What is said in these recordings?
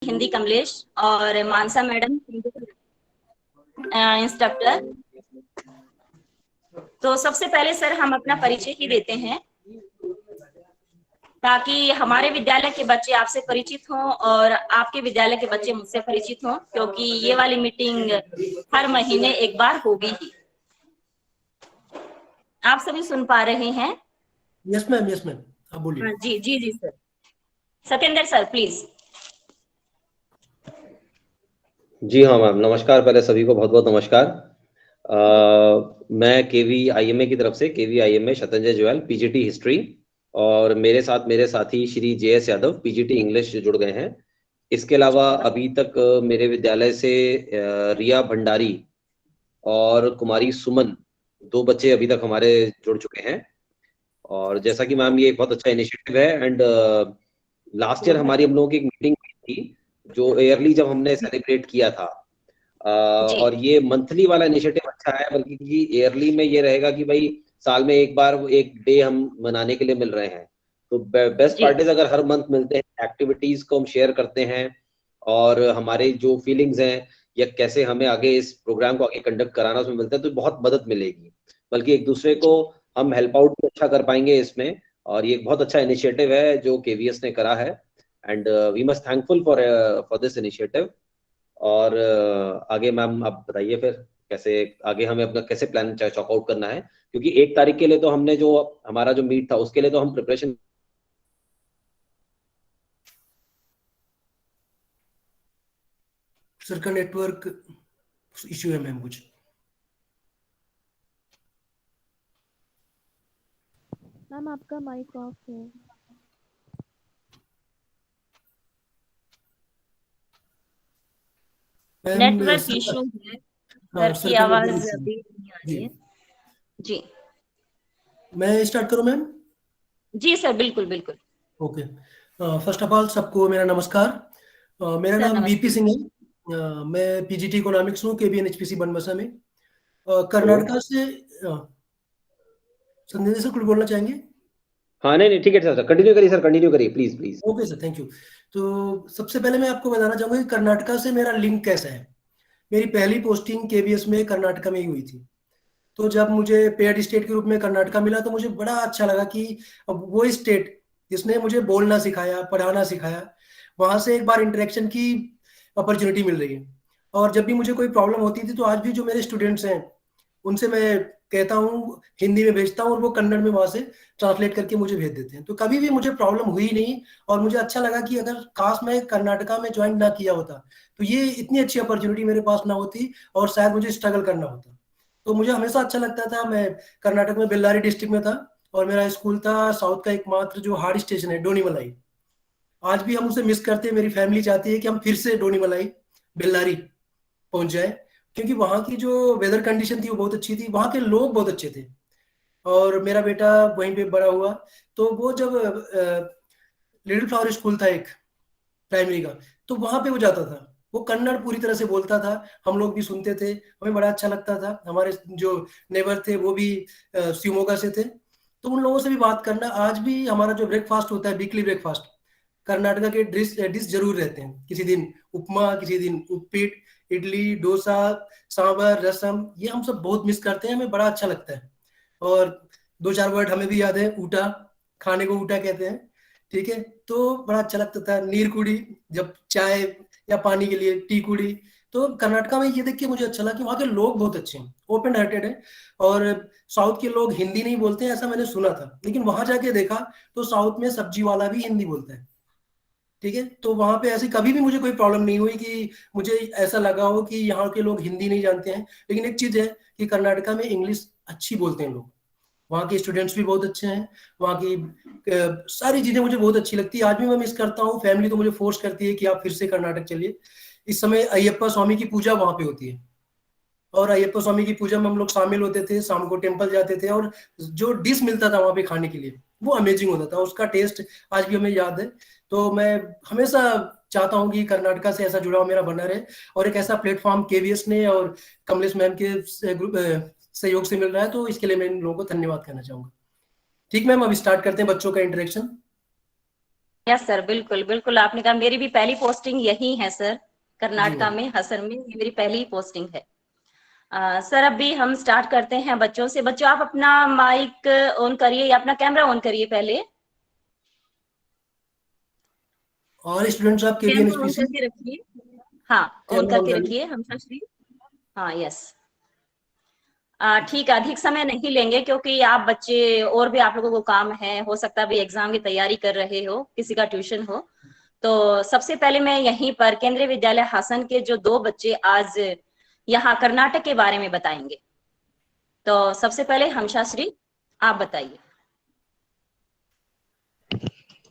हिंदी कमलेश और मानसा madam instructor. तो सबसे पहले सर हम अपना परिचय ही देते हैं ताकि हमारे विद्यालय के बच्चे आपसे परिचित हों और आपके विद्यालय के बच्चे मुझसे परिचित हों, क्योंकि ये वाली मीटिंग हर महीने एक बार होगी ही। आप सभी सुन पा रहे हैं? यस मैम आप बोलिए। जी जी जी सर। Satyendra sir please. जी हाँ मैम, नमस्कार। पहले सभी को बहुत बहुत नमस्कार। मैं केवी आईएमए की तरफ से, केवी आईएमए शतंजय ज्वेल पीजीटी हिस्ट्री, और मेरे साथ मेरे साथी Shri JS Yadav PGT English जुड़ गए हैं। इसके अलावा अभी तक मेरे विद्यालय से रिया भंडारी और कुमारी सुमन, 2 बच्चे अभी तक हमारे जुड़ चुके हैं। और जैसा कि मैम, ये एक बहुत अच्छा इनिशिएटिव है। एंड लास्ट ईयर हमारी हम लोगों की एक मीटिंग थी जो ईयरली जब हमने सेलिब्रेट किया था। और ये मंथली वाला इनिशिएटिव अच्छा है, बल्कि ईयरली में ये रहेगा कि भाई साल में एक बार एक डे हम मनाने के लिए मिल रहे हैं। तो बेस्ट पार्ट इज अगर हर मंथ मिलते हैं, एक्टिविटीज को हम शेयर करते हैं और हमारे जो फीलिंग्स हैं या कैसे हमें आगे इस प्रोग्राम को आगे कंडक्ट कराना उसमें मिलता है, तो बहुत मदद मिलेगी। बल्कि एक दूसरे को हम हेल्प आउट भी अच्छा कर पाएंगे इसमें। और ये एक बहुत अच्छा इनिशिएटिव है जो केवीएस ने करा है, and we must thankful for this initiative. और आगे मैम आप बताइए फिर कैसे आगे हमें अपना कैसे प्लान चॉकआउट करना है, क्योंकि 1 तारीख के लिए तो हमने जो हमारा जो मीट था उसके लिए तो हम प्रिपरेशन। सर का नेटवर्क इश्यू है मैम कुछ। मैम आपका माइक ऑफ है। नेटवर्क इशू है, सर की आवाज अभी नहीं आ रही है। जी मैं स्टार्ट करूं मैम? जी सर, बिल्कुल बिल्कुल। ओके। फर्स्ट ऑफ ऑल सबको मेरा नमस्कार। मेरा सर नाम वीपी नमस्ते। सिंह है। मैं पीजीटी इकोनॉमिक्स हूँ केबीएनएचपीसी बनबसा में। कर्नाटका से। संजय सर कुछ बोलना चाहेंगे? हाँ नहीं ठीक है सर, कंटिन्यू करिए सर, कंटिन्यू करिए please please. Okay sir, thank you. तो सबसे पहले मैं आपको बताना चाहूंगा कि कर्नाटका से मेरा लिंक कैसा है। मेरी पहली पोस्टिंग केबीएस में कर्नाटका में ही हुई थी। तो जब मुझे पेड स्टेट के रूप में कर्नाटका मिला तो मुझे बड़ा अच्छा लगा कि अब वो स्टेट जिसने मुझे बोलना सिखाया, पढ़ाना सिखाया, वहां से एक बार इंटरेक्शन की अपॉर्चुनिटी मिल रही है। और जब भी मुझे कोई प्रॉब्लम होती थी तो आज भी जो मेरे स्टूडेंट्स हैं उनसे मैं कहता हूँ, हिंदी में भेजता हूँ और वो कन्नड़ में वहां से ट्रांसलेट करके मुझे भेज देते हैं। तो कभी भी मुझे प्रॉब्लम हुई नहीं। और मुझे अच्छा लगा कि अगर काश मैं कर्नाटका में ज्वाइन ना किया होता तो ये इतनी अच्छी अपॉर्चुनिटी मेरे पास ना होती और शायद मुझे स्ट्रगल करना होता। तो मुझे हमेशा अच्छा लगता था। मैं कर्नाटक में बेल्लारी डिस्ट्रिक्ट में था और मेरा स्कूल था साउथ का एकमात्र जो हार्ड स्टेशन है डोनीमलाई। आज भी हम उसे मिस करते हैं। मेरी फैमिली चाहती है कि हम फिर से डोनीमलाई, बेल्लारी पहुंच जाए, क्योंकि वहाँ की जो वेदर कंडीशन थी वो बहुत अच्छी थी, वहाँ के लोग बहुत अच्छे थे। और मेरा बेटा वहीं पे बड़ा हुआ। तो वो जब लिटिल फ्लावर स्कूल था एक प्राइमरी का, तो वहां पे वो जाता था। वो कन्नड़ पूरी तरह से बोलता था, हम लोग भी सुनते थे, हमें बड़ा अच्छा लगता था। हमारे जो नेबर थे वो भी शिवमोगा से थे। तो उन लोगों से भी बात करना, आज भी हमारा जो ब्रेकफास्ट होता है वीकली ब्रेकफास्ट, कर्नाटका के डिश डिश जरूर रहते हैं। किसी दिन उपमा, किसी दिन उपीट, इडली, डोसा, सांबर, रसम, ये हम सब बहुत मिस करते हैं। हमें बड़ा अच्छा लगता है। और 2-4 वर्ड हमें भी याद है। ऊटा, खाने को ऊटा कहते हैं। ठीक है। तो बड़ा अच्छा लगता था। नीर कुड़ी, जब चाय या पानी के लिए टी कुड़ी। तो कर्नाटका में ये देख के मुझे अच्छा लगा कि वहाँ के लोग बहुत अच्छे हैं, ओपन हार्टेड है। और साउथ के लोग हिंदी नहीं बोलते हैं ऐसा मैंने सुना था, लेकिन वहां जाके देखा तो साउथ में सब्जी वाला भी हिंदी बोलता है। ठीक है। तो वहां पे ऐसी कभी भी मुझे कोई प्रॉब्लम नहीं हुई कि मुझे ऐसा लगा हो कि यहाँ के लोग हिंदी नहीं जानते हैं। लेकिन एक चीज है कि कर्नाटका में इंग्लिश अच्छी बोलते हैं लोग। वहाँ के स्टूडेंट्स भी बहुत अच्छे हैं। वहाँ की सारी चीजें मुझे बहुत अच्छी लगती है। आज भी मैं मिस करता हूँ। फैमिली तो मुझे फोर्स करती है कि आप फिर से कर्नाटक चलिए। इस समय अयप्पा स्वामी की पूजा वहां पे होती है और अयप्पा स्वामी की पूजा में हम लोग शामिल होते थे, शाम को टेम्पल जाते थे। और जो डिश मिलता था वहां पे खाने के लिए वो अमेजिंग होता था। उसका टेस्ट आज भी हमें याद है। तो मैं हमेशा चाहता हूँ कि कर्नाटका से ऐसा जुड़ाव मेरा बना रहे। और एक ऐसा प्लेटफॉर्म केवीएस ने और कमलेश मैम के सहयोग से मिल रहा है, तो इसके लिए मैं इन लोगों को धन्यवाद कहना चाहूंगा। ठीक मैम, अब स्टार्ट करते हैं बच्चों का इंटरेक्शन। यस सर, बिल्कुल बिल्कुल आपने कहा। मेरी भी पहली पोस्टिंग यही है सर, कर्नाटका जी। में हसन में, ये मेरी पहली पोस्टिंग है। सर अभी हम स्टार्ट करते हैं बच्चों से। बच्चों आप अपना माइक ऑन करिए या अपना कैमरा ऑन करिए पहले। और स्टूडेंट्स आप कैमरा ऑन केवीएनएचपीसी करके रखिए। हाँ, ऑन कैमरा ऑन करके कर लीजिए। रखिए हमशा श्री। हाँ यस। ठीक है, अधिक समय नहीं लेंगे क्योंकि आप बच्चे और भी आप लोगों को काम है, हो सकता है भी एग्जाम की तैयारी कर रहे हो, किसी का ट्यूशन हो। तो सबसे पहले मैं यहीं पर केंद्रीय विद्यालय हासन के जो 2 बच्चे आज यहाँ कर्नाटक के बारे में बताएंगे। तो सबसे पहले हमशा श्री आप बताइए।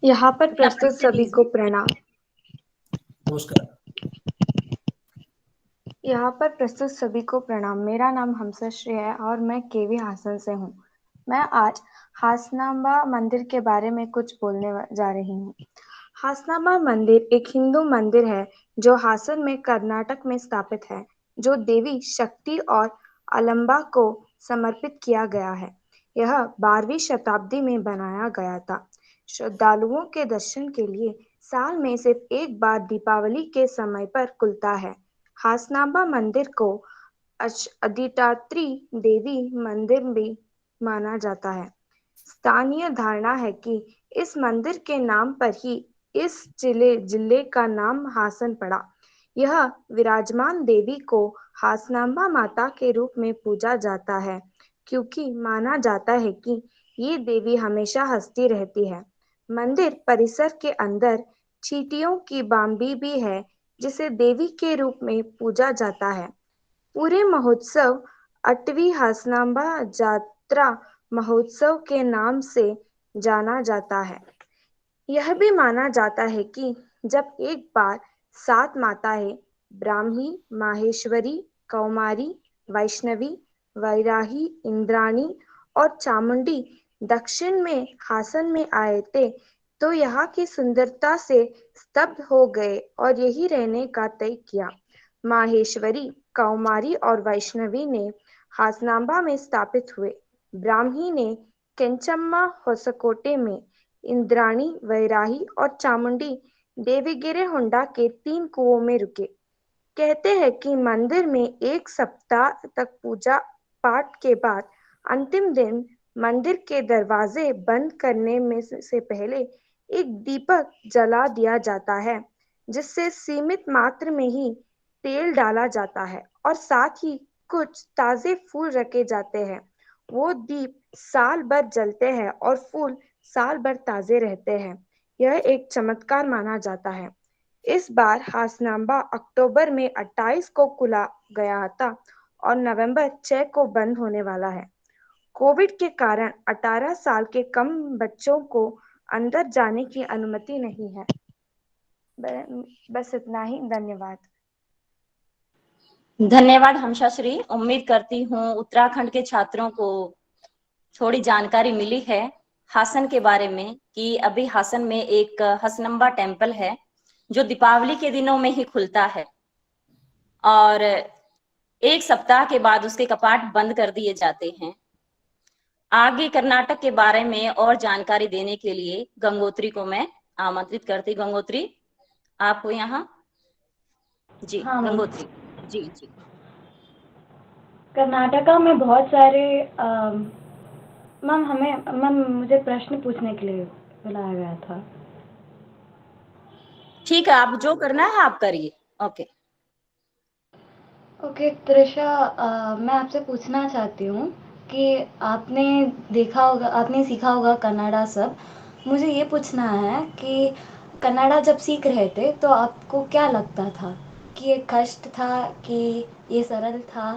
यहाँ पर अपना प्रस्तुत परिचय सभी को दीजिए। प्रणाम। नमस्कार। यहाँ पर प्रस्तुत सभी को प्रणाम। मेरा नाम हमसा श्री है और मैं केवी हासन से हूँ। मैं आज हासनांबा मंदिर के बारे में कुछ बोलने जा रही हूँ। हासनांबा मंदिर एक हिंदू मंदिर है जो हासन में कर्नाटक में स्थापित है, जो देवी शक्ति और अम्बा को समर्पित किया गया है। यह 12वीं शताब्दी में बनाया गया था। श्रद्धालुओं के दर्शन के लिए साल में सिर्फ एक बार दीपावली के समय पर खुलता है। हासनांबा मंदिर को अधिष्ठात्री देवी मंदिर भी माना जाता है। स्थानीय धारणा है कि इस मंदिर के नाम पर ही इस जिले का नाम हासन पड़ा। यह विराजमान देवी को हासनांबा माता के रूप में पूजा जाता है, क्योंकि माना जाता है कि ये देवी हमेशा हंसती रहती है। मंदिर परिसर के अंदर चींटियों की बाम्बी भी है, जिसे देवी के रूप में पूजा जाता है। पूरे महोत्सव 8वीं हासनांबा जात्रा महोत्सव के नाम से जाना जाता है। यह भी माना जाता है कि जब एक बार 7 माताएं ब्राह्मी, माहेश्वरी, कौमारी, वैष्णवी, वैराही, इंद्राणी और चामुंडी दक्षिण में हासन में आए थे, तो यहाँ की सुंदरता से स्तब्ध हो गए और यही रहने का तय किया। माहेश्वरी, कौमारी और वैष्णवी ने हासनांबा में स्थापित हुए। ब्राह्मी ने केंचम्मा होसकोटे में, इंद्राणी, वैराही और चामुंडी देवीगिरी होंडा के 3 कुओं में रुके। कहते हैं कि मंदिर में 1 सप्ताह तक पूजा पाठ के बाद अंतिम दिन मंदिर के दरवाजे बंद करने में से पहले एक दीपक जला दिया जाता है, जिससे सीमित मात्रा में ही तेल डाला जाता है और साथ ही कुछ ताजे फूल रखे जाते हैं। वो दीप साल भर जलते हैं और फूल साल भर ताजे रहते हैं। यह एक चमत्कार माना जाता है। इस बार हासनांबा अक्टूबर में 28 को खुला गया था और नवंबर 6 को बंद होने वाला है। कोविड के कारण 18 साल के कम बच्चों को अंदर जाने की अनुमति नहीं है। बस इतना ही। धन्यवाद। धन्यवाद हमशा श्री। उम्मीद करती हूँ उत्तराखंड के छात्रों को थोड़ी जानकारी मिली है हासन के बारे में, कि अभी हासन में एक हसनंबा टेम्पल है जो दीपावली के दिनों में ही खुलता है और 1 सप्ताह के बाद उसके कपाट बंद कर दिए जाते हैं। आगे कर्नाटक के बारे में और जानकारी देने के लिए गंगोत्री को मैं आमंत्रित करती। गंगोत्री आपको यहाँ। जी हाँ मैम। गंगोत्री जी जी। कर्नाटका में बहुत सारे मैम मुझे प्रश्न पूछने के लिए बुलाया गया था। ठीक है, आप जो करना है आप करिए। ओके ओके त्रिशा, मैं आपसे पूछना चाहती हूँ कि आपने सीखा होगा कन्नड़ा सब। मुझे ये पूछना है कि कन्नड़ा जब सीख रहे थे तो आपको क्या लगता था, कि ये कष्ट था कि ये सरल था?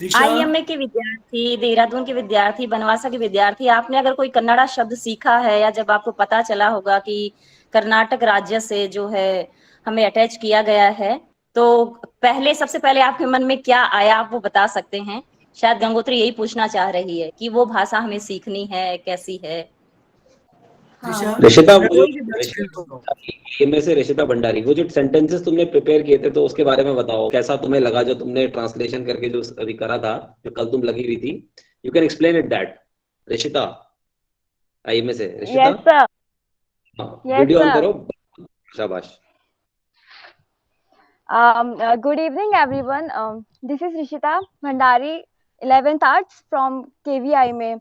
त्रिशा, आईएमए के विद्यार्थी, देहरादून के विद्यार्थी, बनवासा के विद्यार्थी, आपने अगर कोई कन्नड़ा शब्द सीखा है या जब आपको पता चला होगा कि कर्नाटक राज्य से जो है हमें अटैच किया गया है, तो पहले सबसे पहले आपके मन में क्या आया, आप वो बता सकते हैं। शायद गंगोत्री यही पूछना चाह रही है कि वो भाषा हमें सीखनी है, कैसी है। त्रिशा, हाँ ऋषिता, मैं वो कोई जो भी बैच खेल रहा हूँ। में से ऋषिता भंडारी, वो जो सेंटेंसेस तुमने प्रिपेयर किए थे तो उसके बारे में बताओ, कैसा तुम्हें लगा जो तुमने ट्रांसलेशन करके जो अभी करा था, जो कल तुम लगी हुई थी। You can explain it that. Rishita, IMA से ऋषिता। Yes, sir. हाँ, Yes, वीडियो ऑन sir. करो। शाबाश। Good evening, everyone. This is Rishita Bhandari, 11th Arts from KVI में।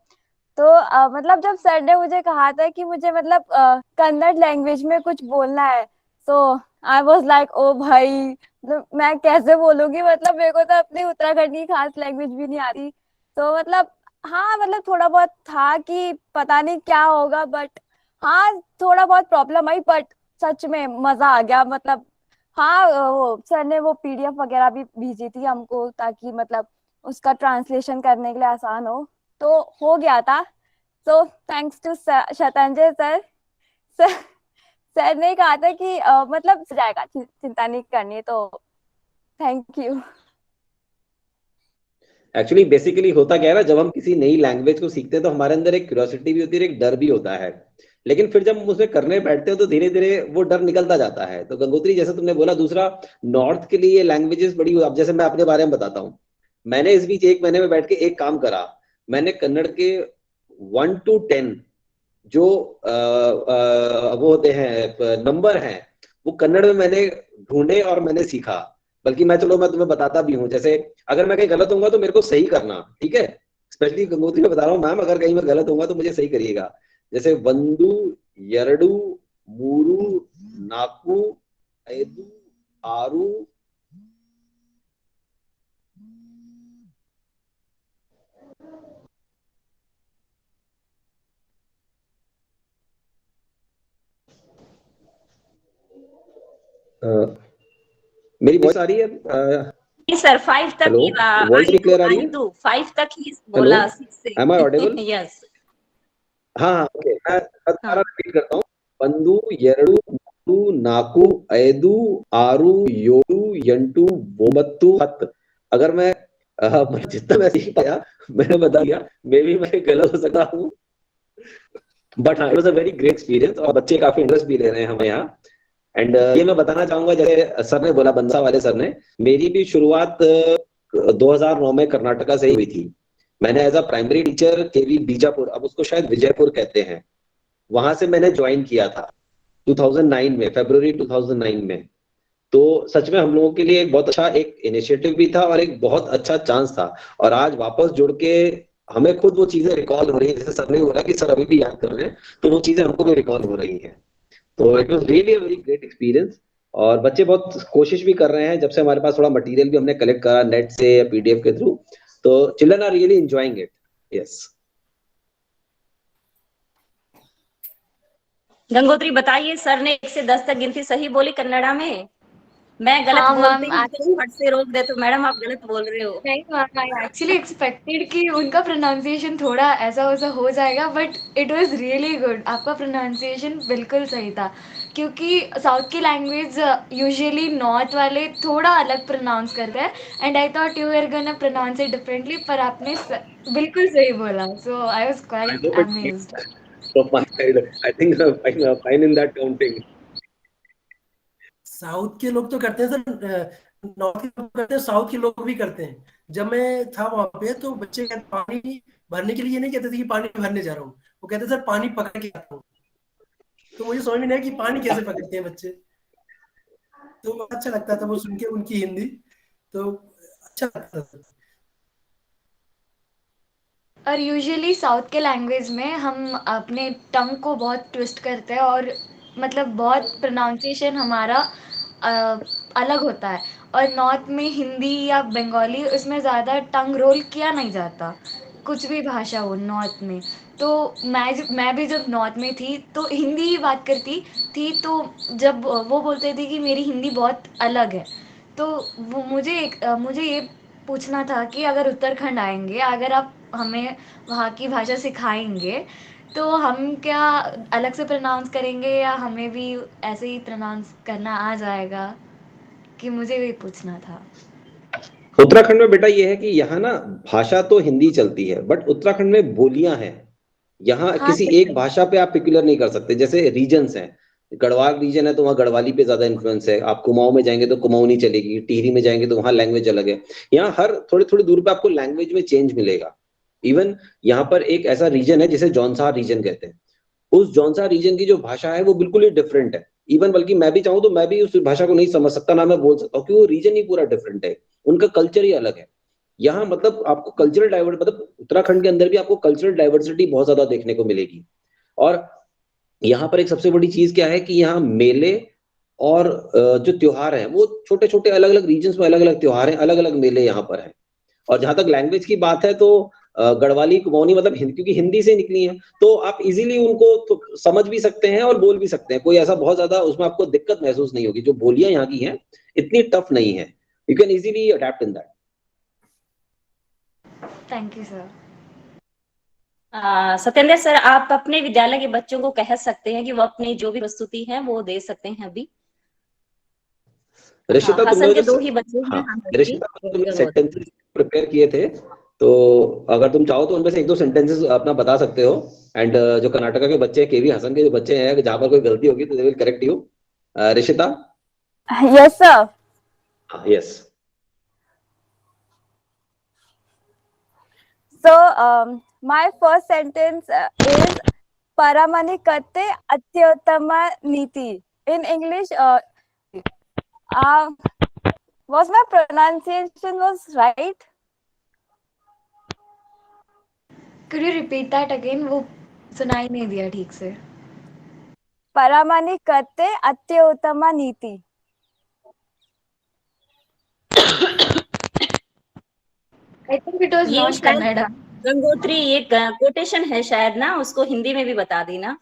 तो मतलब जब सर ने मुझे कहा था कि मुझे मतलब कन्नड़ लैंग्वेज में कुछ बोलना है, तो आई वाज लाइक ओ भाई, मतलब मैं कैसे बोलूंगी, मतलब मेरे को तो अपनी उत्तराखंड की खास लैंग्वेज भी नहीं आती। तो मतलब हाँ, मतलब थोड़ा बहुत था कि पता नहीं क्या होगा, बट हाँ थोड़ा बहुत प्रॉब्लम आई, बट सच में मजा आ गया। मतलब हाँ, वो सर ने वो PDF वगैरह भी भेजी थी हमको, ताकि मतलब उसका ट्रांसलेशन करने के लिए आसान हो हो गया था। So thanks to Shatanjay sir. Sir sir ने कहा था कि मतलब हो जाएगा, चिंता नहीं करनी। तो थैंक यू। एक्चुअली बेसिकली होता क्या है ना, जब हम किसी नई लैंग्वेज को सीखते हैं तो हमारे अंदर एक क्यूरियोसिटी भी होती है, एक डर भी होता है। लेकिन फिर जब हम उसमें करने बैठते हैं तो धीरे धीरे वो डर निकलता जाता है। तो गंगोत्री, जैसे तुमने बोला, दूसरा नॉर्थ के लिए लैंग्वेजेस बड़ी, अब जैसे मैं अपने बारे में बताता हूँ। मैंने इस बीच 1 महीने में बैठ के एक काम करा। मैंने कन्नड़ के 1 to 10 जो वो होते हैं नंबर हैं, वो कन्नड़ में मैंने ढूंढे और मैंने सीखा। बल्कि मैं तुम्हें बताता भी हूँ। जैसे अगर मैं कहीं गलत होऊंगा तो मेरे को सही करना, ठीक है। स्पेशली गंगोत्री में बता रहा हूँ मैम, अगर कहीं मैं गलत होऊंगा तो मुझे सही करिएगा। जैसे वंदू, यरडू, मूरू, नाकू, ऐदू, आरू। मेरी वॉइस आ रही है? सर 5 तक हेलो, ही वॉइस भी क्लियर आ रही है? 5 तक ही हेलो, बोला 6 से। Am I audible? यस। हाँ हाँ, ओके, मैं दोबारा हाँ रिपीट करता हूँ। पंदू, येरडू, नाटू, नाकू, ऐदू, आरू, योडू, यंटू, बोमत्तू, हत। अगर मैं जितना मैं सीख पाया मैंने बता दिया। मे भी मैं गलत हो सकता हूँ, बट हाँ, it was a very great experience और बच्चे काफी इंटरेस्ट भी ले रहे हैं हमें यहाँ। एंड ये मैं बताना चाहूंगा, जैसे सर ने बोला, बंसा वाले सर ने, मेरी भी शुरुआत 2009 में कर्नाटका से ही हुई थी। मैंने एज अ प्राइमरी टीचर केवी बीजापुर, अब उसको शायद विजयपुर कहते हैं, वहां से मैंने ज्वाइन किया था 2009 में, फरवरी 2009 में। तो सच में हम लोगों के लिए एक बहुत अच्छा एक इनिशिएटिव भी था और एक बहुत अच्छा चांस था। और आज वापस जुड़ के हमें खुद वो चीजें रिकॉल हो रही है। जैसे सर ने बोला कि सर अभी भी याद कर रहे हैं, तो वो चीजें हमको भी रिकॉल हो रही हैं। तो it was really a very great experience. और बच्चे बहुत कोशिश भी कर रहे हैं, जब से हमारे पास थोड़ा मटेरियल भी हमने कलेक्ट करा नेट से या PDF के थ्रू। तो children are really enjoying it. Yes. Gangotri बताइए, सर ने 1 से 10 तक गिनती सही बोली कन्नड़ा में? मैं गलत हाँ बोलती मैम, हूँ तो एक्चुअली फट से रोक दे, तो मैडम आप गलत बोल रहे हो। नहीं मैम, आई एक्चुअली एक्सपेक्टेड कि उनका प्रोनाउंसिएशन थोड़ा ऐसा वैसा हो जाएगा, but it was really good. आपका प्रोनाउंसिएशन बिल्कुल सही था, क्योंकि साउथ की लैंग्वेज यूजुअली नॉर्थ वाले थोड़ा अलग प्रोनाउंस करते हैं, and I thought you were gonna pronounce it differently, पर आपने बिल्कुल सही बोला। So I was I quite hope it's amazed. from my side. I think I'm fine in that counting. South के लोग तो करते हैं सर, नॉर्थ के लोग करते हैं, साउथ के लोग भी करते हैं। जब मैं था वहां पे तो बच्चे कहते पानी भरने के लिए नहीं कहते थे कि पानी भरने जा रहा हूँ, वो कहते सर पानी पकड़ के आता हूँ। तो मुझे समझ में नहीं आया कि पानी कैसे पकड़ते हैं बच्चे। तो अच्छा लगता था वो सुन के उनकी हिंदी, तो अच्छा लगता था। और यूजुअली साउथ के लैंग्वेज में हम अपने टंग को बहुत ट्विस्ट करते हैं, और मतलब बहुत प्रोनाउंसिएशन हमारा अलग होता है। और नॉर्थ में हिंदी या बंगाली, उसमें ज़्यादा टंग रोल किया नहीं जाता, कुछ भी भाषा हो नॉर्थ में। तो मैं भी जब नॉर्थ में थी तो हिंदी ही बात करती थी। तो जब वो बोलते थे कि मेरी हिंदी बहुत अलग है, तो वो मुझे ये पूछना था कि अगर उत्तराखंड आएंगे, अगर आप हमें वहाँ की भाषा सिखाएंगे, तो हम क्या अलग से प्रोनाउंस करेंगे, या हमें भी ऐसे ही प्रोनाउंस करना आ जाएगा? कि मुझे ये पूछना था। उत्तराखंड में बेटा ये है कि यहाँ ना भाषा तो हिंदी चलती है, बट उत्तराखंड में बोलियां हैं। यहाँ हाँ किसी एक सर। भाषा पे आप पिक्युलर नहीं कर सकते। जैसे रीजन्स हैं, गढ़वाल रीजन है तो वहाँ गढ़वाली पे ज्यादा इन्फ्लुएंस है। आप कुमाऊं में जाएंगे तो कुमाऊनी चलेगी, टिहरी में जाएंगे तो वहाँ लैंग्वेज अलग है। यहाँ हर थोड़ी थोड़ी दूर पे आपको लैंग्वेज में चेंज मिलेगा। इवन यहाँ पर एक ऐसा रीजन है जिसे जौनसार रीजन कहते हैं, उस जौनसार रीजन की जो भाषा है वो बिल्कुल ही डिफरेंट है। इवन बल्कि मैं भी चाहूँ तो मैं भी उस भाषा को नहीं समझ सकता, ना मैं बोल सकता हूँ, क्योंकि वो रीजन ही पूरा डिफरेंट है, उनका कल्चर ही अलग है। यहाँ मतलब आपको कल्चरल डाइवर्स, मतलब उत्तराखंड के अंदर भी आपको कल्चरल डाइवर्सिटी बहुत ज्यादा देखने को मिलेगी। और यहाँ पर एक सबसे बड़ी चीज क्या है कि यहाँ मेले और जो त्योहार हैं वो छोटे छोटे अलग अलग रीजन्स में अलग अलग त्योहार हैं, अलग अलग मेले यहाँ पर हैं। और जहां तक लैंग्वेज की बात है तो गढ़वाली कुमाऊनी मतलब क्योंकि हिंदी से निकली है तो आप इजीली उनको तो समझ भी सकते हैं और बोल भी सकते हैं, कोई ऐसा बहुत ज्यादा उसमें आपको दिक्कत महसूस नहीं होगी। जो बोलियां यहाँ की हैं इतनी टफ नहीं है, you can easily adapt in that. Thank you sir. Satyendra sir, आप अपने विद्यालय के बच्चों को कह सकते हैं कि वो अपनी जो भी प्रस्तुति है वो दे सकते हैं अभी। ऋषिता तुमने हासन के जो 2 ही बच्चे हैं, हाँ हंस जी ऋषिता और तुमने गंगोत्री। सेंटेंसेस प्रिपेयर किए थे, तो अगर तुम चाहो तो उनमें से एक दो सेंटेंसेस अपना बता सकते हो। एंड जो कर्नाटका के बच्चे हैं, केवी हसन के जो बच्चे हैं, जहां पर कोई गलती होगी तो they will correct you. Rishita. Yes, sir. Yes. So, my first sentence is Paramanikate Atyotama Niti. In English, was my pronunciation was right? Could you repeat that again? वो सुनाई नहीं दिया ठीक से। Paramanikate Atyotama Niti. I think it was ये not शायद Kannada. Gangotri एक quotation है शायद ना, उसको हिंदी में भी बता दी ना।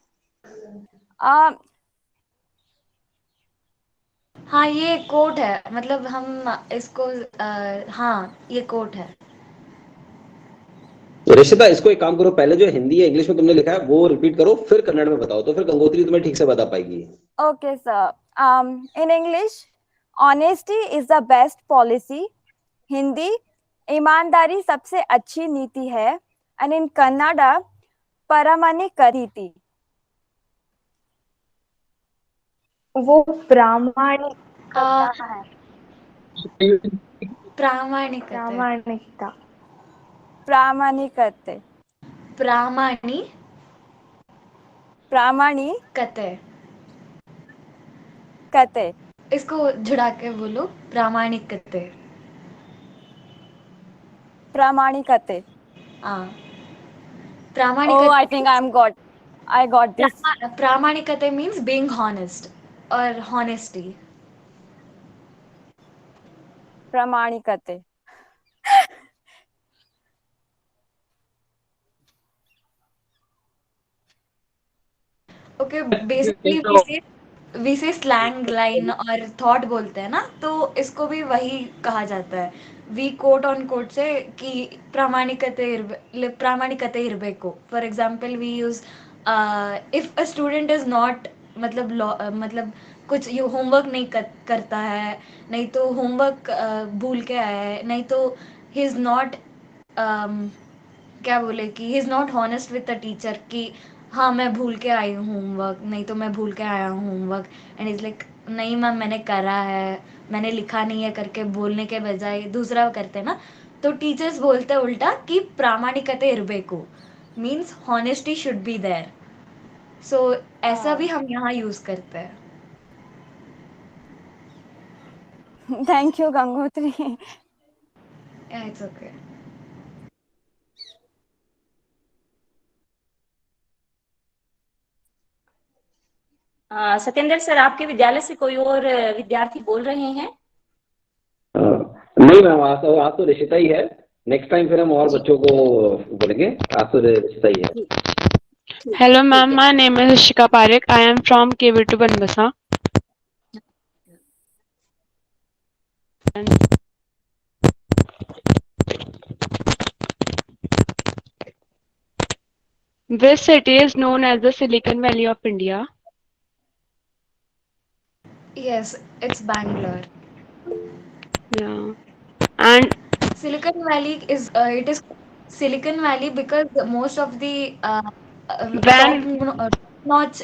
हाँ ये कोट है, मतलब हम इसको हाँ ये कोट है। ऋषिता इसको एक काम करो, पहले जो हिंदी या इंग्लिश में तुमने लिखा है वो रिपीट करो, फिर कन्नड़ में बताओ, तो फिर गंगोत्री तुम्हें ठीक से बता पाएगी। Okay, sir. In English, honesty is the best policy. Hindi, ईमानदारी सबसे अच्छी नीति है। And in Kannada, Paramanikati. वो प्रामाणिक है। प्रामाणिकते। प्रामाणिकता। प्रामाणिकते। प्रामाणिकते। कते। इसको झुड़ा के बोलो, प्रामाणिकते। प्रामाणिकते। हाँ। Oh, I think I got this. प्रामाणिकते means being honest or honesty. प्रामाणिकते। Okay, basically we say slang line और thought बोलते हैं ना, तो इसको भी वही कहा जाता है। वी कोट ऑन कोट से कि प्रामाणिकते इरबेको। For example we use if a student is not मतलब कुछ ये होमवर्क नहीं करता है, नहीं तो होमवर्क भूल के आया है, नहीं तो ही इज नॉट क्या बोले कि he is not honest with the teacher कि हाँ मैं भूल के आई हूँ होमवर्क, नहीं तो मैं भूल के आया हूँ होमवर्क, एंड इज लाइक नहीं मैम मैंने करा है, मैंने लिखा नहीं है करके बोलने के बजाय दूसरा करते ना, तो टीचर्स बोलते उल्टा कि प्रामाणिकते इरबेको means honesty should be there. So ऐसा भी हम यहाँ यूज करते हैं। Thank you, Gangotri. Yeah, it's okay. Satyendra sir, आपके विद्यालय से कोई और विद्यार्थी बोल रहे हैं? नहीं मैम, आज तो ऋषिता ही है। नेक्स्ट टाइम फिर हम और बच्चों को बोलेंगे, आज तो ऋषिता ही है। Hello ma'am, my name is Ishika Parekh. I am from KV2 Banbasa. Which city is known as the Silicon Valley of India? Yes, it's Bangalore. Yeah. And Silicon Valley is it is Silicon Valley because most of the top-notch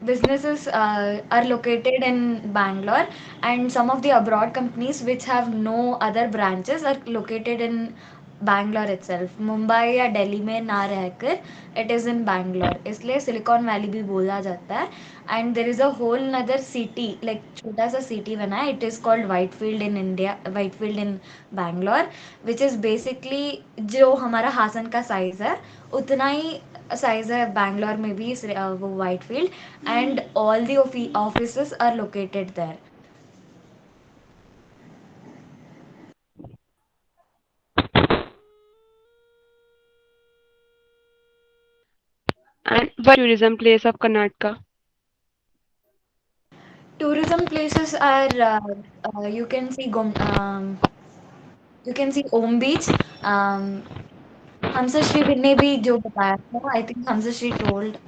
businesses are located in Bangalore, and some of the abroad companies which have no other branches are located in Bangalore itself, Mumbai या दिल्ली में ना रहकर it is in Bangalore, इसलिए silicon valley भी बोला जाता है. And there is a whole nother city, like छोटा सा सिटी बना है, it is called Whitefield in India, Whitefield in Bangalore, which is basically जो हमारा हासन का साइज़ है उतना ही साइज़ है बैंगलोर में भी, वो Whitefield. And all the offices are located there. And what tourism place of Karnataka? Tourism places are you can see you can see Om Beach. Um, Hamsashri ने भी जो बताया था, I think Hamsashri told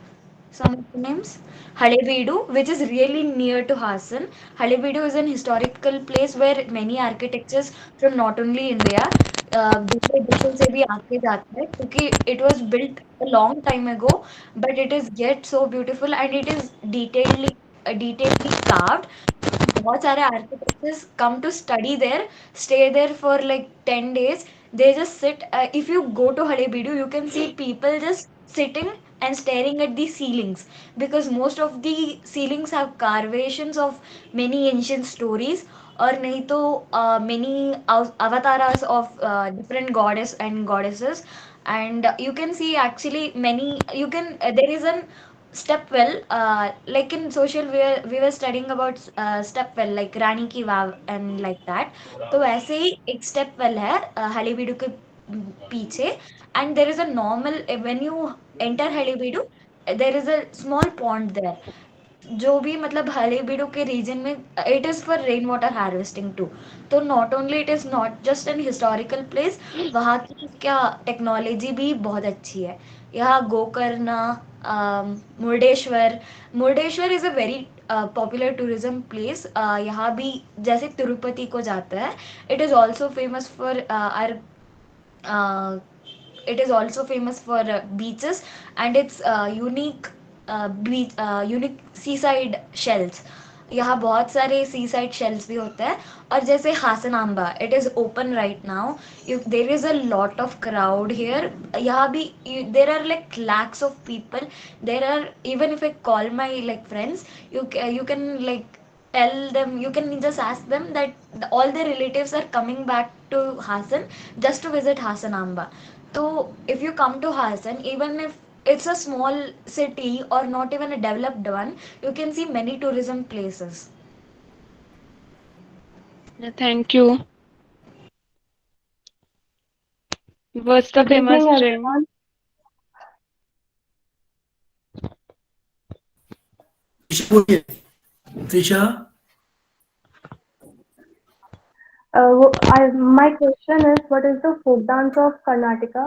some of the names. Halebeedu, which is really near to Hassan. Halebeedu is an historical place where many architectures from not only India, दूसरे देशों से भी आके जाते हैं, क्योंकि it was built a long time ago, but it is yet so beautiful and it is detailedly carved. बहुत सारे architects come to study there, stay there for like 10 days. They just sit. If you go to Halebeedu, you can see people just sitting and staring at the ceilings, because most of the ceilings have carvations of many ancient stories, or नहीं तो many avatars of different goddess and goddesses. And you can see actually many, you can there is an step well, like in social we were studying about step well like रानी की वाव and like that. तो वैसे ही एक step well है हलीबीडू के पीछे. And there is a normal, when you enter हलीबीडू there is a small pond there, जो भी मतलब हलेबीडु के रीजन में it is for rain water harvesting too. तो not only it is not just an historical place, वहाँ की क्या technology भी बहुत अच्छी है. यहाँ Gokarna, Murudeshwar. Murudeshwar is a very popular tourism place. यहाँ भी जैसे तिरुपति को जाता है, it is also famous for are it is also famous for beaches and its unique seaside shells. यहाँ बहुत सारे सी साइड शेल्स भी होते हैं. और जैसे Hasanamba, it is open right now. There is a lot of crowd here. यहाँ भी there are like lakhs of people. There are, even if I call my like friends, you can like tell them, you can just ask them that all their relatives are coming back to Hassan just to visit Hassanamba. So if you come to Hassan, even if it's a small city or not even a developed one, you can see many tourism places. Yeah, thank you. What's the Good famous evening, drink? everyone. Trisha बोलिए. Trisha. My question is, what is the folk dance of Karnataka?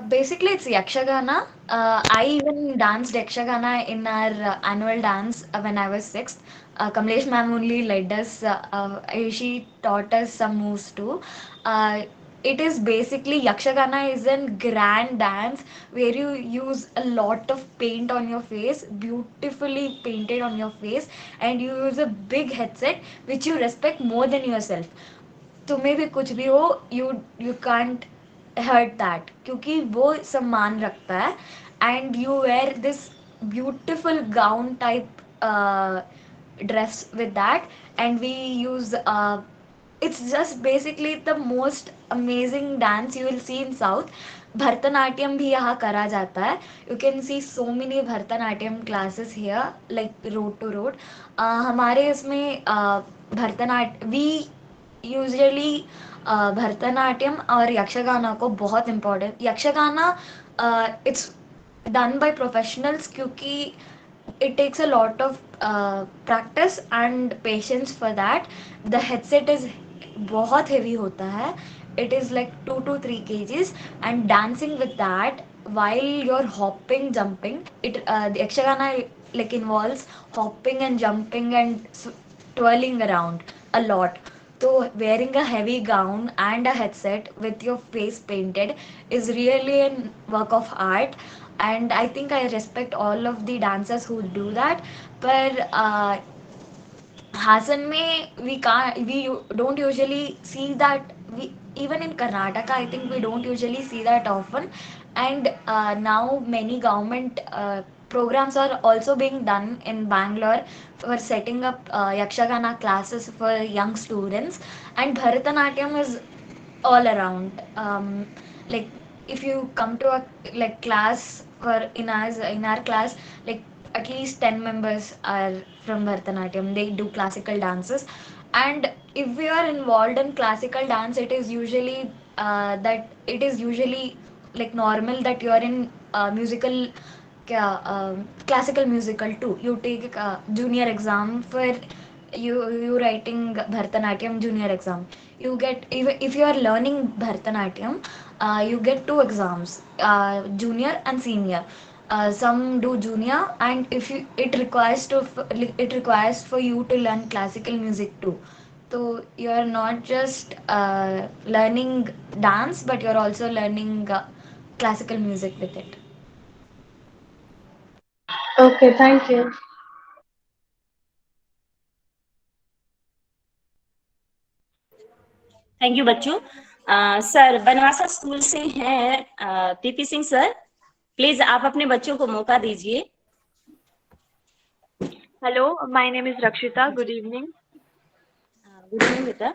Basically, it's Yakshagana. I even danced Yakshagana in our annual dance when I was sixth. Kamlesh ma'am only led us. She taught us some moves too. Uh, it is basically Yakshagana is a grand dance where you use a lot of paint on your face, beautifully painted on your face, and you use a big headset which you respect more than yourself. तुम्हें भी कुछ भी हो, you can't hurt that, क्योंकि वो सम्मान रखता है. And you wear this beautiful gown type dress with that, and we use it's just basically the most amazing dance you will see in south. Bharatanatyam भी यहाँ करा जाता है. You can see so many Bharatanatyam classes here like road to road. हमारे इसमें Bharatanatya we usually Bharatanatyam और यक्षगाना को बहुत important. Yakshagana it's done by professionals, क्योंकि it takes a lot of practice and patience for that. The headset is बहुत heavy होता है. It is like 2 to 3 kgs, and dancing with that while you're hopping, jumping. The Yakshagana like involves hopping and jumping and twirling around a lot. So wearing a heavy gown and a headset with your face painted is really a work of art. And I think I respect all of the dancers who do that. But Hassan mein we don't usually see that. We even in Karnataka, I think we don't usually see that often. And now many government programs are also being done in Bangalore for setting up Yakshagana classes for young students. And Bharatanatyam is all around. Like if you come to a like class for in our class, like at least 10 members are from Bharatanatyam. They do classical dances, and if we are involved in classical dance, it is usually like normal that you are in musical classical musical too. You take junior exam for you writing Bharatanatyam junior exam. You get if you are learning Bharatanatyam, you get two exams, junior and senior. Some do junior, and if you it requires for you to learn classical music too. So you are not just learning dance, but you are also learning classical music with it. Okay, thank you. Thank you बच्चों। Sir Banbasa school से हैं PP Singh sir, please आप अपने बच्चों को मौका दीजिए। Hello, my name is Rakshita. Good evening. Good evening बेटा।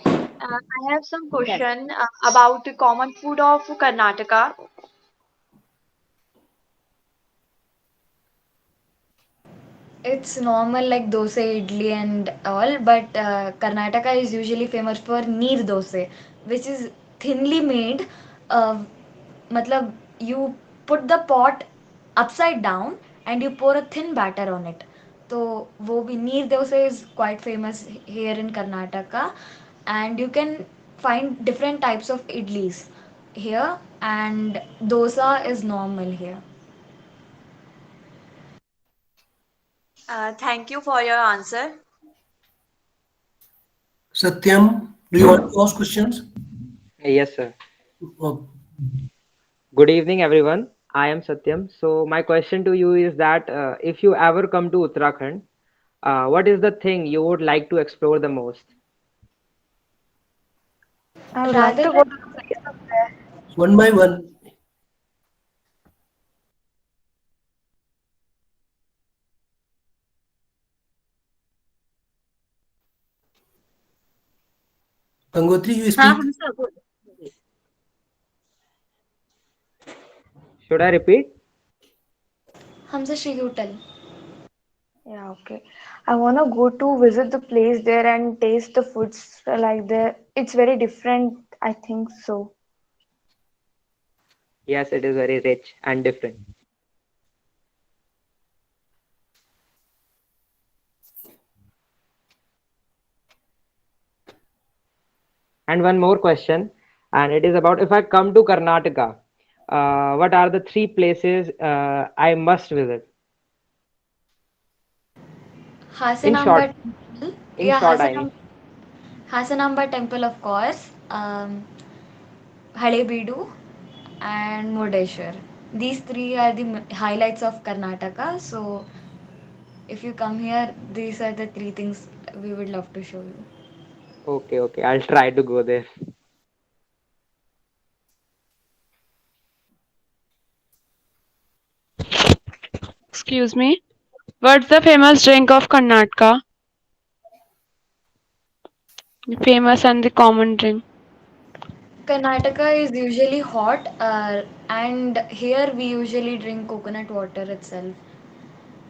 I have some question about the common food of Karnataka. It's normal like dosa, idli, and all, but Karnataka is usually famous for neer dosa, which is thinly made. Matlab you put the pot upside down and you pour a thin batter on it. So wo bhi neer dosa is quite famous here in Karnataka, and you can find different types of idlis here, and dosa is normal here. Thank you for your answer. Satyam, do you want to ask questions? Yes, sir. Oh, Good evening, everyone. I am Satyam. So, my question to you is that if you ever come to Uttarakhand, what is the thing you would like to explore the most? I would like Rather to than go to the place of prayer. one by one. Gangotri, you हाँ speak. हम सब Should I repeat? हमसे Shri you tell. Yeah, okay. I want to go to visit the place there and taste the foods like there. It's very different, I think so. Yes, it is very rich and different. And one more question, and it is about if I come to Karnataka, what are the three places I must visit? In Hasanamba short, Temple. in Yeah, short, I mean. Hasanamba Temple, of course. Halebeedu and Murdeshwar. These three are the highlights of Karnataka. So, if you come here, these are the three things we would love to show you. Okay, okay, I'll try to go there. Excuse me. What's the famous drink of Karnataka? The famous and the common drink. Karnataka is usually hot, and here we usually drink coconut water itself,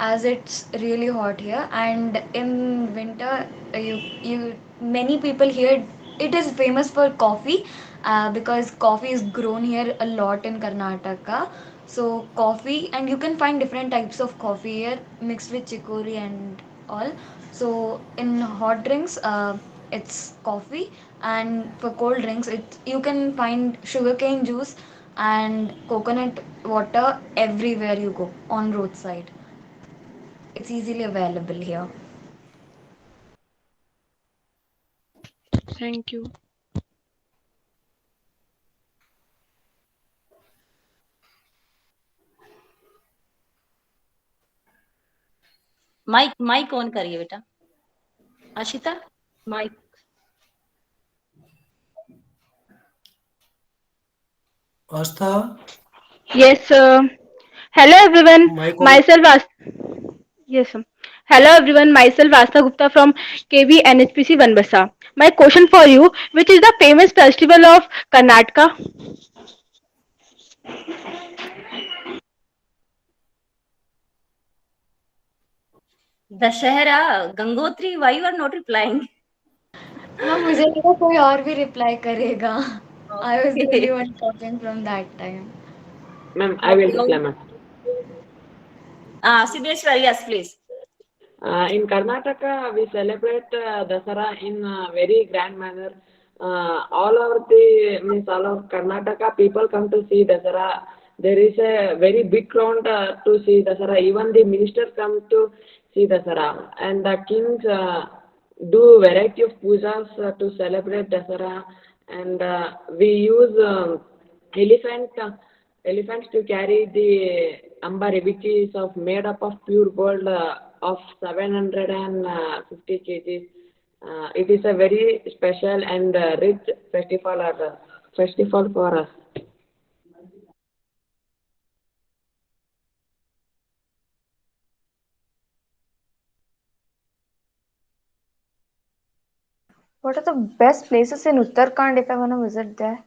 as it's really hot here. And in winter, you many people here, it is famous for coffee, because coffee is grown here a lot in Karnataka. So coffee, and you can find different types of coffee here mixed with chicory and all. So in hot drinks, it's coffee, and for cold drinks you can find sugarcane juice and coconut water everywhere you go on roadside. It's easily available here. Thank you. Mic mic on करिए बेटा। Ashita, mic. Aastha, Yes, hello everyone. Mic on. Myself As yes, sir. Hello everyone. Myself Asta Gupta from KB NHPC Vanbasa. My question for you: which is the famous festival of Karnataka? Dussehra. Gangotri, why you are not replying? हाँ, मुझे लगा कोई और भी reply करेगा। I was the Okay. only one talking from that time. Ma'am, I will Okay. reply, ma'am. Siddheshwar, yes, please. In Karnataka, we celebrate Dasara in a very grand manner. All over Karnataka, people come to see Dasara. There is a very big crowd to see Dasara. Even the ministers come to see Dasara. And the kings do variety of pujas to celebrate Dasara. And we use elephants to carry the ambari, which is made up of pure gold of 750 kgs. It is a very special and rich festival for us. What are the best places in Uttarakhand if I want to visit there?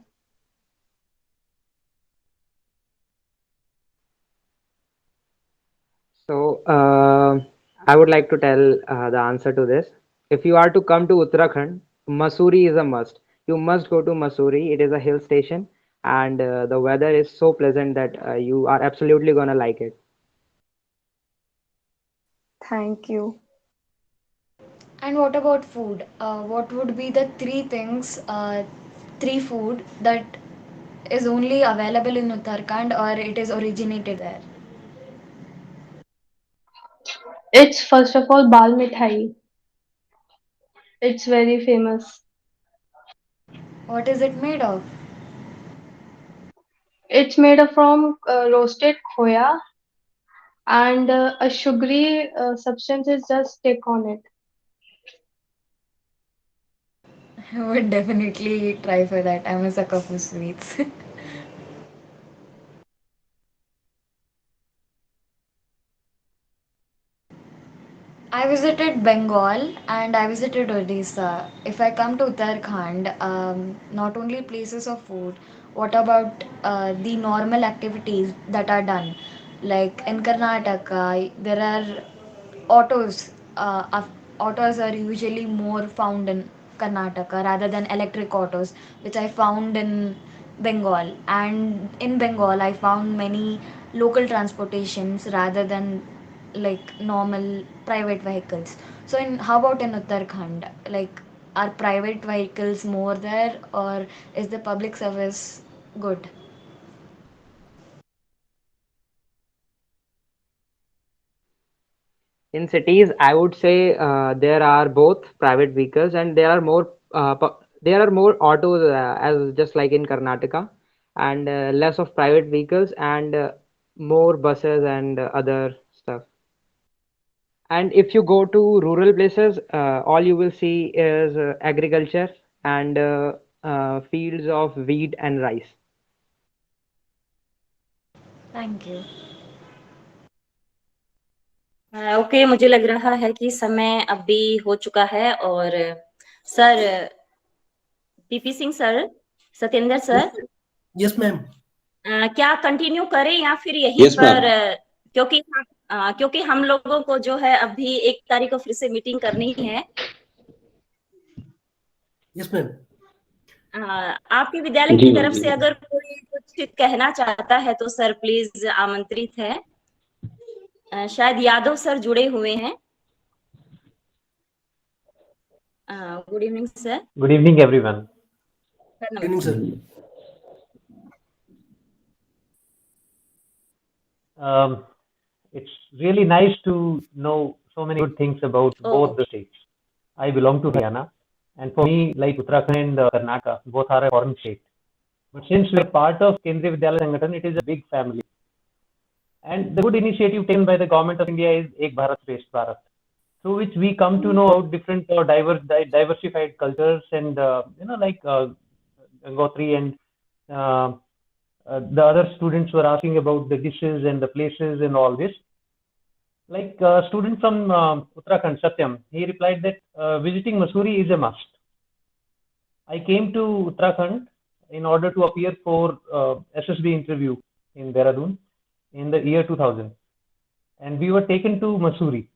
So, I would like to tell the answer to this. If you are to come to Uttarakhand, Mussoorie is a must. You must go to Mussoorie. It is a hill station, and the weather is so pleasant that you are absolutely gonna like it. Thank you. And what about food? What would be the three food that is only available in Uttarakhand or it is originated there? It's first of all Bal Mithai. It's very famous. What is it made of? It's made up from roasted khoya and a sugary substance is just stick on it. I would definitely try for that. I'm a sucker for sweets. I visited Bengal and I visited Odisha. If I come to Uttarakhand, not only places of food, what about the normal activities that are done? Like in Karnataka, there are autos. Autos are usually more found in Karnataka rather than electric autos, which I found in Bengal. And in Bengal, I found many local transportations rather than like normal private vehicles. So in how about in Uttarakhand? Like are private vehicles more there or is the public service good? In cities, I would say there are both private vehicles and there are more autos as just like in Karnataka, and less of private vehicles and more buses and other stuff. And if you go to rural places, all you will see is agriculture and fields of wheat and rice. Thank you. Okay, मुझे लग रहा है कि समय अभी हो चुका है और sir, PP Singh sir, Satyendra sir, yes ma'am. क्या कंटिन्यू करें या फिर यहीं Yes, पर ma'am. क्योंकि हम लोगों को जो है अभी 1 तारीख को फिर से मीटिंग करनी है। Yes ma'am. आपके विद्यालय जी की मैम, तरफ जी से मैम। अगर कोई कुछ कहना चाहता है तो सर प्लीज आमंत्रित है। शायद यादव सर जुड़े हुए हैं। Good evening sir. Good evening, everyone. Good evening sir. It's really nice to know so many good things about both the states. I belong to Haryana, and for me, like Uttarakhand and Karnataka, both are a foreign state. But since we're part of Kendriya Vidyalaya Sangathan, it is a big family. And the good initiative taken by the government of India is Ek Bharat Shresth Bharat. through which we come to know about different diversified cultures, and like Gangotri and the other students were asking about the dishes and the places and all this. Like student from Uttarakhand, Satyam, he replied that visiting Mussoorie is a must. I came to Uttarakhand in order to appear for SSB interview in Dehradun in the year 2000, and we were taken to Mussoorie.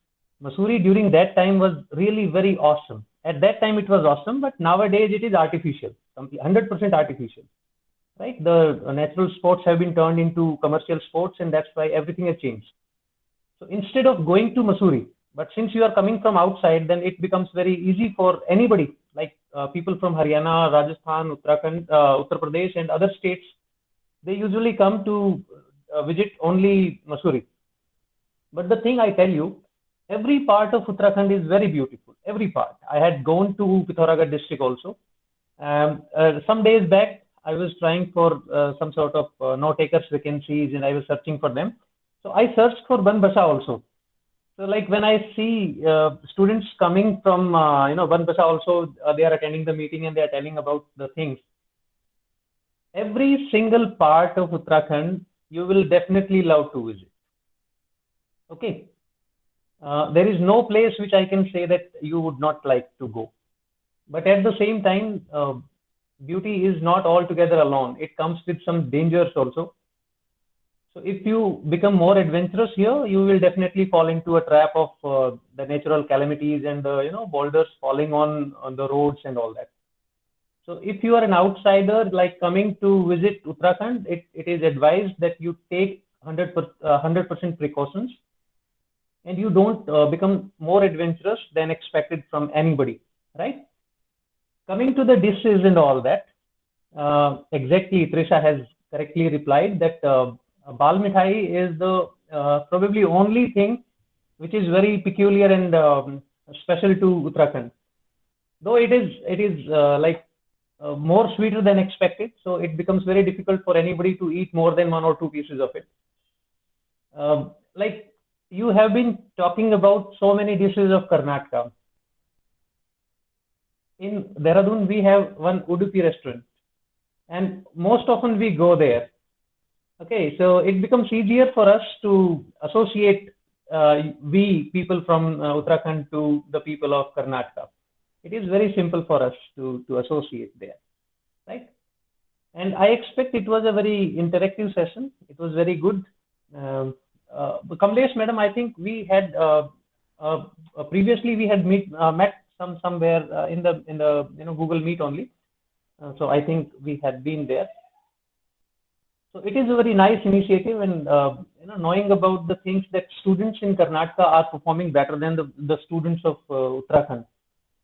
Mussoorie during that time was really very awesome. At that time it was awesome, but nowadays it is artificial, 100% artificial, right? The natural sports have been turned into commercial sports, and that's why everything has changed. So instead of going to Mussoorie, but since you are coming from outside, then it becomes very easy for anybody, like people from Haryana, Rajasthan, Uttarakhand, Uttar Pradesh, and other states. They usually come to visit only Mussoorie. But the thing I tell you, every part of Uttarakhand is very beautiful. Every part. I had gone to Pithoragarh district also. Some days back, I was trying for some sort of no takers vacancies, and I was searching for them. So I searched for Banbasa also. So like when I see students coming from Banbasa also, they are attending the meeting and they are telling about the things. Every single part of Uttarakhand you will definitely love to visit. Okay. There is no place which I can say that you would not like to go. But at the same time, beauty is not altogether alone. It comes with some dangers also. So if you become more adventurous here, you will definitely fall into a trap of the natural calamities and the boulders falling on the roads and all that. So if you are an outsider, like coming to visit Uttarakhand, it is advised that you take 100% precautions, and you don't become more adventurous than expected from anybody, right? Coming to the dishes and all that, exactly, Trisha has correctly replied that Bal Mithai is the probably only thing which is very peculiar and special to Uttarakhand. Though it is like more sweeter than expected, so it becomes very difficult for anybody to eat more than 1 or 2 pieces of it. Like you have been talking about so many dishes of Karnataka. In Dehradun, we have one Udupi restaurant, and most often we go there. Okay, so it becomes easier for us to associate we people from Uttarakhand to the people of Karnataka. It is very simple for us to associate there, right? And I expect it was a very interactive session. It was very good. Kamlesh madam, I think we had previously we had met somewhere in the Google Meet only. So I think we had been there. So it is a very nice initiative, and knowing about the things that students in Karnataka are performing better than the students of Uttarakhand.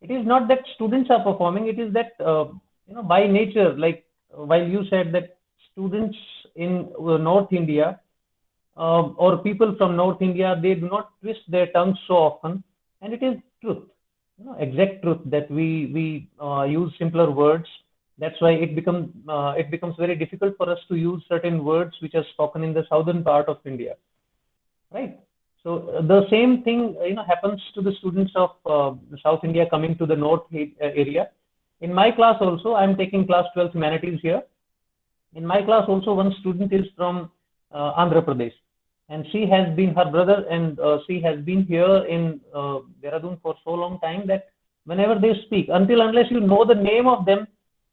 It is not that students are performing; it is that by nature, like while you said that students in North India or people from North India, they do not twist their tongues so often, and it is truth, exact truth that we use simpler words. That's why it becomes very difficult for us to use certain words which are spoken in the southern part of India, right? So the same thing happens to the students of South India coming to the North area. In my class also, I'm taking class 12 humanities here. In my class also, one student is from Andhra Pradesh, and she has been, her brother and she has been here in Dehradun for so long time that whenever they speak, unless you know the name of them,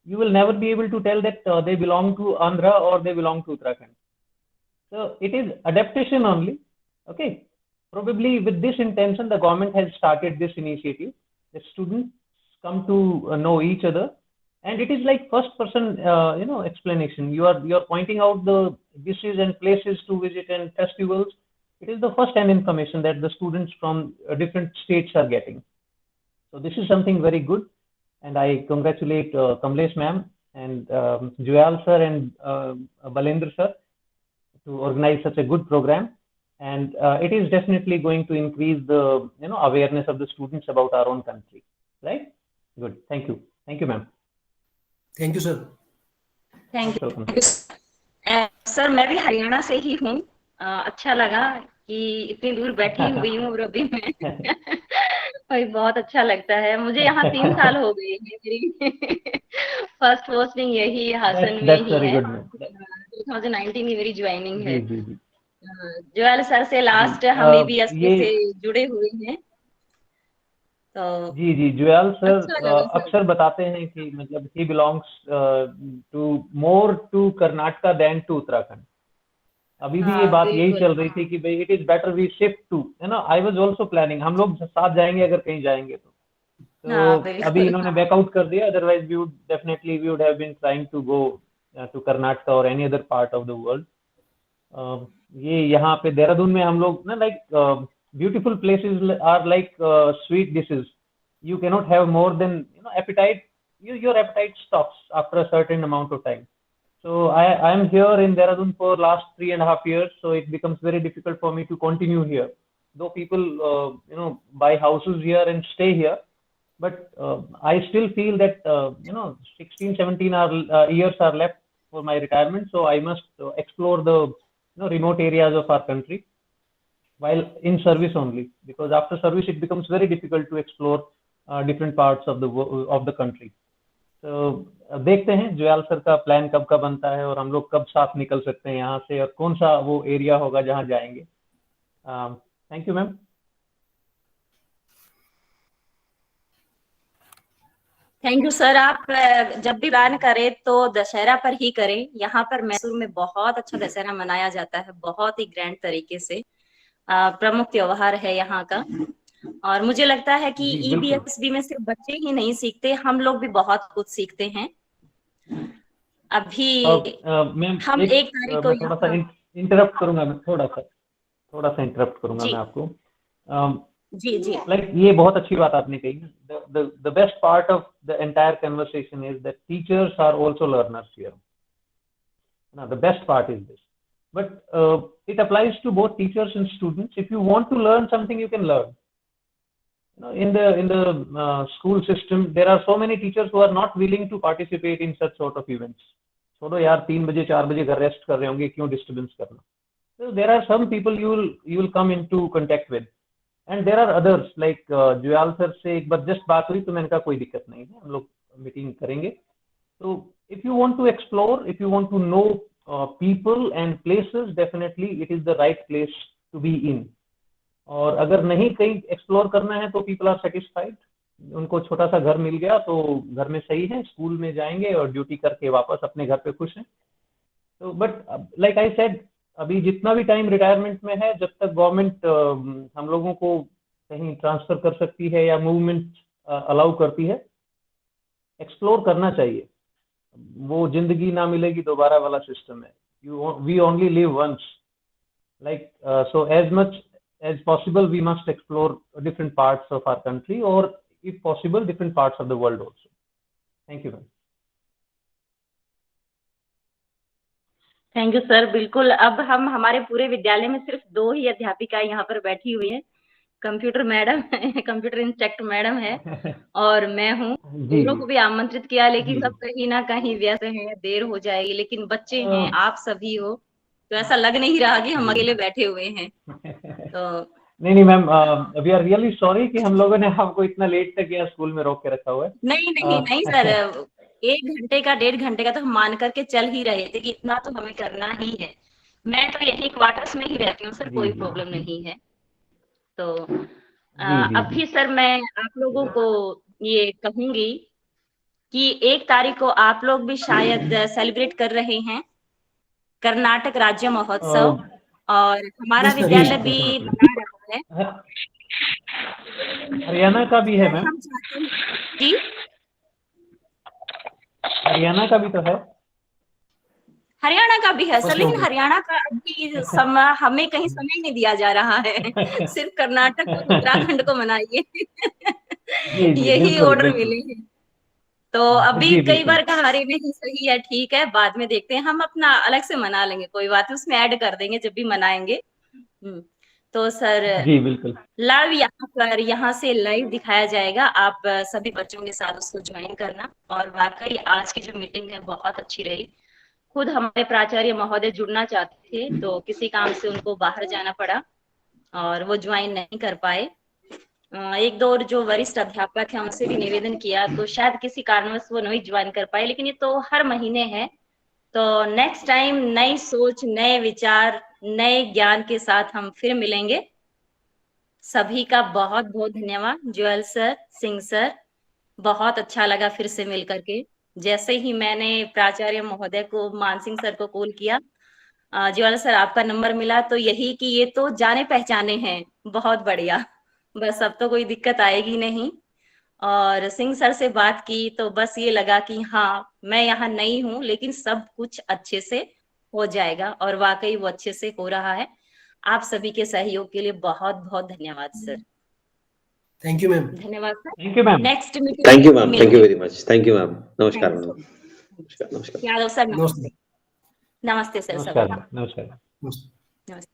you will never be able to tell that they belong to Andhra or they belong to Uttarakhand. So it is adaptation only. Okay. Probably with this intention, the government has started this initiative. The students come to know each other, and it is like first person, explanation. You are pointing out the dishes and places to visit and festivals. It is the first hand information that the students from different states are getting. So this is something very good. And I congratulate Kamlesh ma'am and Juyal sir and Balendra sir to organize such a good program. And it is definitely going to increase the awareness of the students about our own country, right? Good. Thank you. Thank you, ma'am. Thank you, sir. Thank you. Sir मैं भी हरियाणा से ही हूँ. अच्छा लगा कि इतनी दूर बैठी हुई हूँ रबी में. भाई बहुत अच्छा लगता है मुझे। यहाँ 3 साल हो गए हैं मेरी फर्स्ट पोस्टिंग यही हासन में That's ही very है। good, ma'am. 2019 की मेरी ज्वाइनिंग है। जी जी जी जोएल सर से जी लास्ट हम ईबीएसपी ये से जुड़े हुए हैं, तो जी जी जुएल सर अच्छा लगा सर। अक्सर बताते हैं कि मतलब ही belongs to more to Karnataka then to Uttarakhand. अभी भी ये हाँ बात यही बिल्कुल। चल रही थी कि भाई it is better we shift to, है ना। आई वाज आल्सो प्लानिंग हम लोग साथ जाएंगे अगर कहीं जाएंगे हाँ तो अभी बिल्कुल। इन्होंने बैकआउट कर दिया, otherwise we would definitely we would have been trying to go to Karnataka और any other part of the world. ये यहाँ पे देहरादून में हम लोग ना like beautiful places are like sweet dishes, you cannot have more than appetite, your appetite stops after a certain amount of time. So I am here in Dehradun for last 3.5 years, so it becomes very difficult for me to continue here. Though people buy houses here and stay here, but I still feel that 16 17 years are left for my retirement, so I must explore the remote areas of our country while in service only, because after service it becomes very difficult to explore different parts of the country. तो देखते हैं जोयाल sir का plan कब का बनता है और हम लोग कब साथ निकल सकते हैं यहाँ से और कौन सा वो एरिया होगा जहाँ जाएंगे। Thank you ma'am. Thank you sir. आप जब भी प्लान करें तो दशहरा पर ही करें। यहाँ पर मैसूर में बहुत अच्छा दशहरा मनाया जाता है, बहुत ही ग्रैंड तरीके से। प्रमुख त्योहार है यहाँ का। और मुझे लगता है कि ईबीएसबी में सिर्फ बच्चे ही नहीं सीखते, हम लोग भी बहुत कुछ सीखते हैं। अभी हम 1 तारीख को मैं थोड़ा सा इंटरप्ट करूंगा, मैं थोड़ा सा इंटरप्ट करूंगा मैं आपको। जी जी लाइक ये बहुत अच्छी बात आपने कही। The best part of the entire conversation is that teachers are also learners here. Now the best part is this, but it applies to both teachers and students. If you want to learn something, you can learn. In the school system, there are so many teachers who are not willing to participate in such sort of events. छोड़ो यार 3 बजे 4 बजे घर rest कर रहे होंगे, क्यों disturbance करना। So there are some people you will come into contact with, and there are others like Juyal sir से एक बार जस्ट बात हुई तो मैंने कहा कोई दिक्कत नहीं है, हम लोग मीटिंग करेंगे। So if you want to explore, if you want to know people and places, definitely it is the right place to be in. और अगर नहीं कहीं एक्सप्लोर करना है तो पीपल आर सेटिस्फाइड, उनको छोटा सा घर मिल गया तो घर में सही है, स्कूल में जाएंगे और ड्यूटी करके वापस अपने घर पे खुश हैं। तो बट लाइक आई सेड, अभी जितना भी टाइम रिटायरमेंट में है, जब तक गवर्नमेंट हम लोगों को कहीं ट्रांसफर कर सकती है या मूवमेंट अलाउ करती है, एक्सप्लोर करना चाहिए। वो जिंदगी ना मिलेगी दोबारा वाला सिस्टम है। We only live once, like so as much as possible we must explore different parts of our country, or if possible different parts of the world also. Thank you ma'am. Thank you sir. बिल्कुल, अब हम हमारे पूरे विद्यालय में सिर्फ 2 ही अध्यापिका यहाँ पर बैठी हुई हैं। Computer madam computer instructor madam है और मैं हूँ। दोनों को भी आमंत्रित किया, लेकिन सब कहीं ना कहीं व्यस्त हैं, देर हो जाएगी। लेकिन बच्चे हैं, आप सभी हो, तो ऐसा लग नहीं रहा कि हम अकेले बैठे हुए हैं। तो नहीं ma'am, we are really sorry कि हम लोगों ने आपको इतना लेट तक यहाँ स्कूल में रोक के रखा हुआ है। नहीं सर, 1 घंटे का 1.5 घंटे का तो हम मान करके चल ही रहे थे कि इतना तो हमें करना ही है। मैं तो यही क्वार्टर्स में ही रहती हूँ सर, कोई प्रॉब्लम नहीं है। तो अभी सर मैं आप लोगों को ये कहूंगी कि 1 तारीख को आप लोग भी शायद सेलिब्रेट कर रहे हैं कर्नाटक राज्य महोत्सव, और हमारा विद्यालय भी मना रहा है। हरियाणा का भी है मैम? जी हरियाणा का भी तो है। हरियाणा का भी है सर, लेकिन हरियाणा का अभी समय हमें कहीं समय नहीं दिया जा रहा है। सिर्फ कर्नाटक और उत्तराखंड को मनाइए यही ऑर्डर मिले हैं। तो अभी कई बार कहा अरे नहीं सही है, ठीक है, बाद में देखते हैं, हम अपना अलग से मना लेंगे, कोई बात नहीं, उसमें ऐड कर देंगे जब भी मनाएंगे। तो सर जी बिल्कुल, लाइव यहाँ से लाइव दिखाया जाएगा, आप सभी बच्चों के साथ उसको ज्वाइन करना। और वाकई आज की जो मीटिंग है बहुत अच्छी रही। खुद हमारे प्राचार्य महोदय जुड़ना चाहते थे, तो किसी काम से उनको बाहर जाना पड़ा और वो ज्वाइन नहीं कर पाए। एक दो और जो वरिष्ठ अध्यापक हैं उनसे भी निवेदन किया, तो शायद किसी कारणवश वो नहीं ज्वाइन कर पाए, लेकिन ये तो हर महीने है। तो नेक्स्ट टाइम नई सोच, नए विचार, नए ज्ञान के साथ हम फिर मिलेंगे। सभी का बहुत बहुत धन्यवाद। ज्वेल सर, सिंह सर, बहुत अच्छा लगा फिर से मिल करके। जैसे ही मैंने प्राचार्य महोदय को, मान सिंह सर को कॉल किया, ज्वेल सर आपका नंबर मिला, तो यही कि ये तो जाने पहचाने हैं, बहुत बढ़िया, बस अब तो कोई दिक्कत आएगी नहीं। और सिंह सर से बात की तो बस ये लगा कि हाँ, मैं यहाँ नई हूँ लेकिन सब कुछ अच्छे से हो जाएगा, और वाकई वो अच्छे से हो रहा है। आप सभी के सहयोग के लिए बहुत बहुत धन्यवाद सर। Thank you ma'am. धन्यवाद sir. Thank you ma'am. Next meeting. Thank you ma'am, thank you very much, thank you ma'am. नमस्कार मैम। नमस्कार, नमस्कार। यादव सर, नमस्ते। नमस्ते सर। नमस्कार, सब नमस्कार। नमस्ते। नमस्ते।